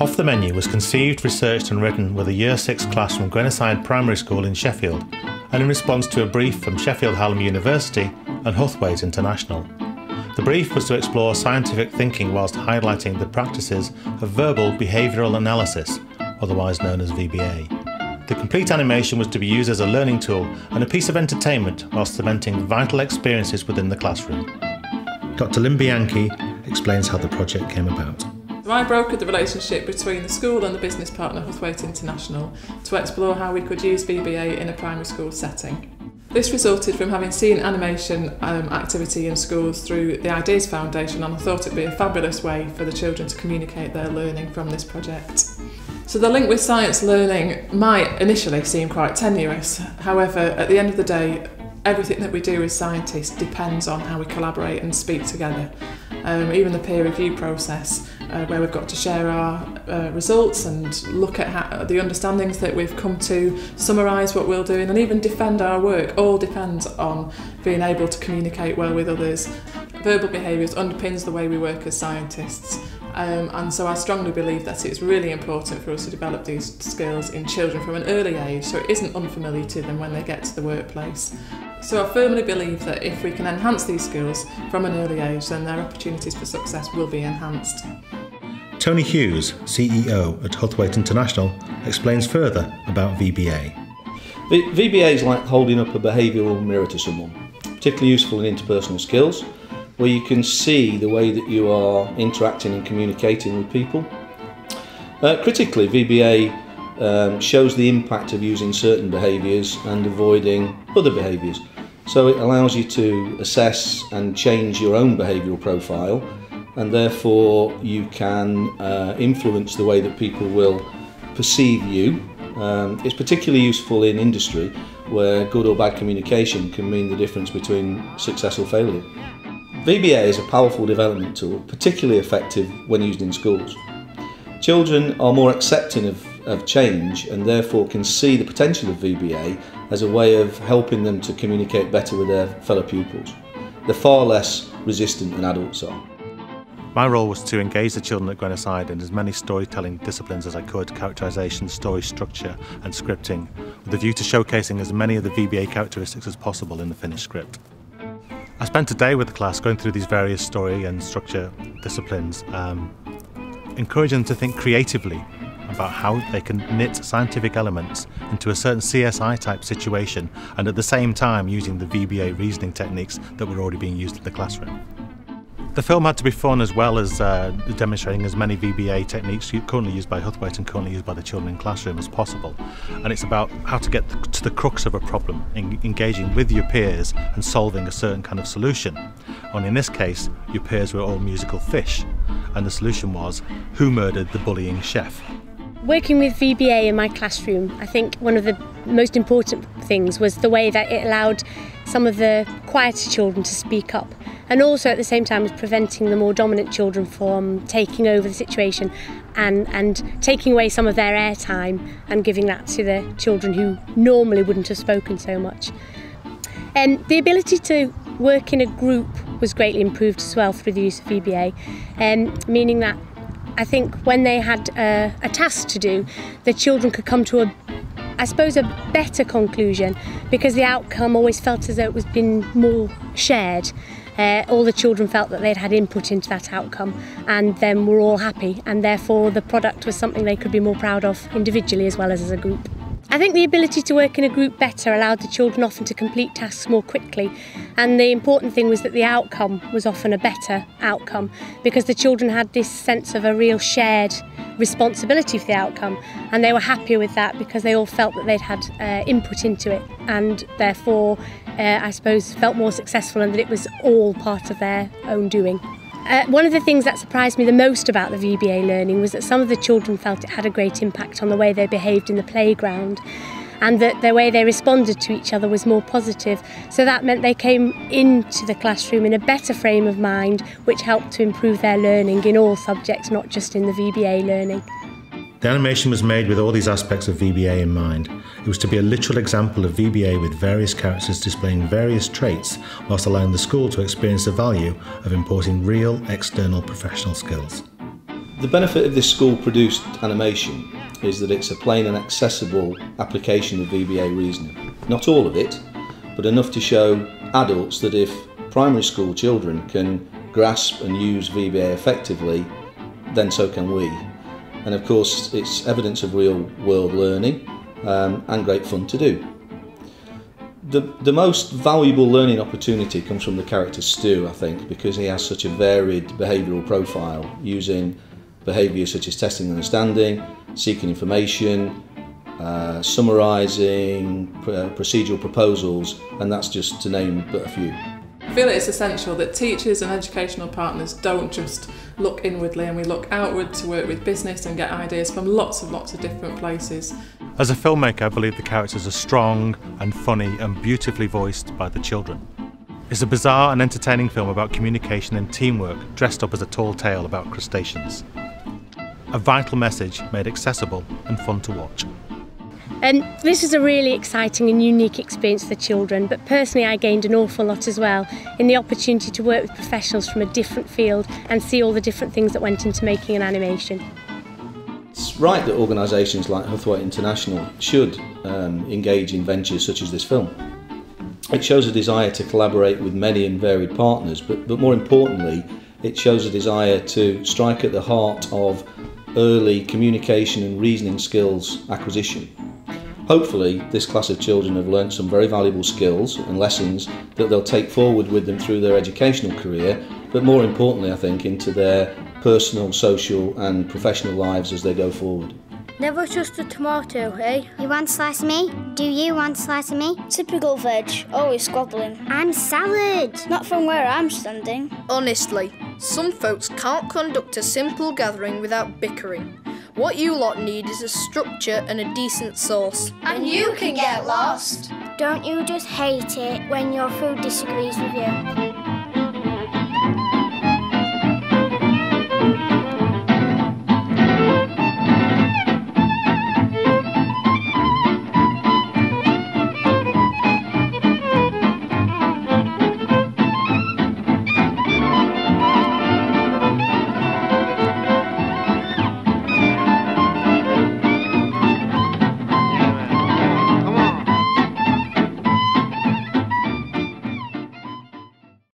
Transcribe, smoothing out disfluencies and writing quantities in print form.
Off the Menu was conceived, researched and written with a Year 6 class from Grenoside Primary School in Sheffield, and in response to a brief from Sheffield Hallam University and Huthwaite International. The brief was to explore scientific thinking whilst highlighting the practices of verbal behavioural analysis, otherwise known as VBA. The complete animation was to be used as a learning tool and a piece of entertainment whilst cementing vital experiences within the classroom. Dr. Lynn Bianchi explains how the project came about. I brokered the relationship between the school and the business partner Huthwaite International to explore how we could use VBA in a primary school setting. This resulted from having seen animation activity in schools through the Ideas Foundation, and I thought it'd be a fabulous way for the children to communicate their learning from this project. So the link with science learning might initially seem quite tenuous. However, at the end of the day, everything that we do as scientists depends on how we collaborate and speak together. Even the peer review process, where we've got to share our results and look at the understandings that we've come to, summarise what we're doing and even defend our work, all depends on being able to communicate well with others. Verbal behaviours underpins the way we work as scientists. And so I strongly believe that it's really important for us to develop these skills in children from an early age so it isn't unfamiliar to them when they get to the workplace. So I firmly believe that if we can enhance these skills from an early age, then their opportunities for success will be enhanced. Tony Hughes, CEO at Huthwaite International, explains further about VBA. VBA is like holding up a behavioural mirror to someone, particularly useful in interpersonal skills, where you can see the way that you are interacting and communicating with people. Critically, VBA shows the impact of using certain behaviours and avoiding other behaviours. So it allows you to assess and change your own behavioural profile, and therefore you can influence the way that people will perceive you. It's particularly useful in industry, where good or bad communication can mean the difference between success or failure. VBA is a powerful development tool, particularly effective when used in schools. Children are more accepting of change and therefore can see the potential of VBA as a way of helping them to communicate better with their fellow pupils. They're far less resistant than adults are. My role was to engage the children at Grenoside in as many storytelling disciplines as I could: characterisation, story structure and scripting, with a view to showcasing as many of the VBA characteristics as possible in the finished script. I spent a day with the class going through these various story and structure disciplines, encouraging them to think creatively about how they can knit scientific elements into a certain CSI type situation, and at the same time using the VBA reasoning techniques that were already being used in the classroom. The film had to be fun as well as demonstrating as many VBA techniques currently used by Huthwaite and currently used by the children in classroom as possible. And it's about how to get to the crux of a problem, engaging with your peers and solving a certain kind of solution. Only in this case, your peers were all musical fish, and the solution was, who murdered the bullying chef? Working with VBA in my classroom, I think one of the most important things was the way that it allowed some of the quieter children to speak up, and also at the same time was preventing the more dominant children from taking over the situation and taking away some of their airtime and giving that to the children who normally wouldn't have spoken so much. And the ability to work in a group was greatly improved as well through the use of VBA, meaning that I think when they had a task to do, the children could come to a better conclusion, because the outcome always felt as though it was been more shared. All the children felt that they'd had input into that outcome, and then were all happy, and therefore the product was something they could be more proud of individually as well as a group. I think the ability to work in a group better allowed the children often to complete tasks more quickly, and the important thing was that the outcome was often a better outcome, because the children had this sense of a real shared responsibility for the outcome, and they were happier with that because they all felt that they'd had input into it, and therefore I suppose felt more successful and that it was all part of their own doing. One of the things that surprised me the most about the VBA learning was that some of the children felt it had a great impact on the way they behaved in the playground, and that the way they responded to each other was more positive. So that meant they came into the classroom in a better frame of mind, which helped to improve their learning in all subjects, not just in the VBA learning. The animation was made with all these aspects of VBA in mind. It was to be a literal example of VBA with various characters displaying various traits, whilst allowing the school to experience the value of importing real external professional skills. The benefit of this school-produced animation is that it's a plain and accessible application of VBA reasoning. Not all of it, but enough to show adults that if primary school children can grasp and use VBA effectively, then so can we. And of course, it's evidence of real-world learning and great fun to do. The most valuable learning opportunity comes from the character Stu, I think, because he has such a varied behavioural profile, using behaviours such as testing and understanding, seeking information, summarising, procedural proposals, and that's just to name but a few. I feel it's essential that teachers and educational partners don't just look inwardly, and we look outward to work with business and get ideas from lots of different places. As a filmmaker, I believe the characters are strong and funny and beautifully voiced by the children. It's a bizarre and entertaining film about communication and teamwork dressed up as a tall tale about crustaceans. A vital message made accessible and fun to watch. And this is a really exciting and unique experience for the children, but personally I gained an awful lot as well in the opportunity to work with professionals from a different field and see all the different things that went into making an animation. It's right that organisations like Huthwaite International should engage in ventures such as this film. It shows a desire to collaborate with many and varied partners, but more importantly, it shows a desire to strike at the heart of early communication and reasoning skills acquisition. Hopefully, this class of children have learnt some very valuable skills and lessons that they'll take forward with them through their educational career, but more importantly, I think, into their personal, social and professional lives as they go forward. Never trust a tomato, eh? You want a slice of me? Do you want a slice of me? Typical veg, always squabbling. I'm salad. Not from where I'm standing. Honestly, some folks can't conduct a simple gathering without bickering. What you lot need is a structure and a decent sauce. And you can get lost. Don't you just hate it when your food disagrees with you?